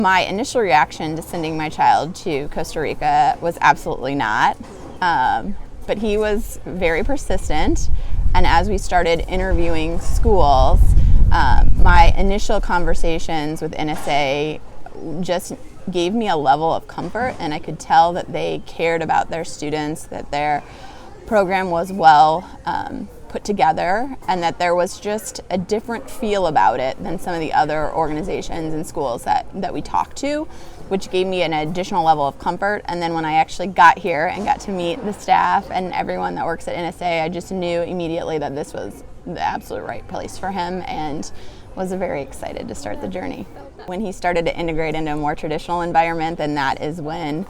My initial reaction to sending my child to Costa Rica was absolutely not, but he was very persistent, and as we started interviewing schools, my initial conversations with NSA just gave me a level of comfort, and I could tell that they cared about their students, that their program was well put together, and that there was just a different feel about it than some of the other organizations and schools that we talked to, which gave me an additional level of comfort. And then when I actually got here and got to meet the staff and everyone that works at NSA, I just knew immediately that this was the absolute right place for him, and was very excited to start the journey. When he started to integrate into a more traditional environment, then that is when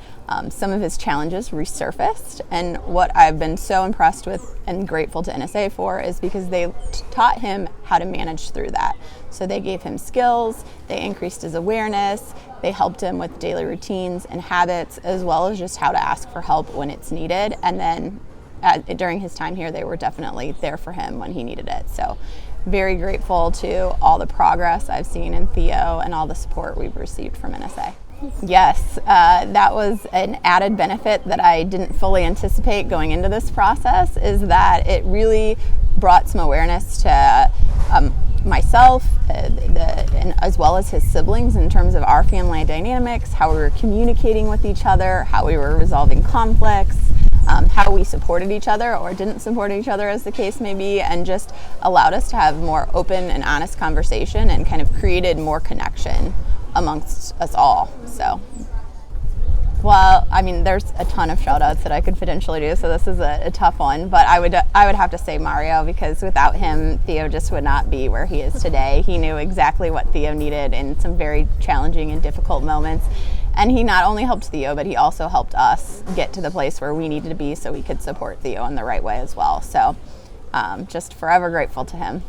some of his challenges resurfaced. And what I've been so impressed with and grateful to NSA for is because they taught him how to manage through that. So they gave him skills, they increased his awareness, they helped him with daily routines and habits, as well as just how to ask for help when it's needed. And then during his time here, they were definitely there for him when he needed it. So very grateful to all the progress I've seen in Theo and all the support we've received from NSA. Yes, that was an added benefit that I didn't fully anticipate going into this process, is that it really brought some awareness to myself and as well as his siblings in terms of our family dynamics, how we were communicating with each other, how we were resolving conflicts, how we supported each other or didn't support each other, as the case may be, and just allowed us to have more open and honest conversation and kind of created more connection amongst us all. So, well, I mean, there's a ton of shout outs that I could potentially do, so this is a tough one, but I would have to say Mario, because without him, Theo just would not be where he is today. He knew exactly what Theo needed in some very challenging and difficult moments. And he not only helped Theo, but he also helped us get to the place where we needed to be so we could support Theo in the right way as well. So just forever grateful to him.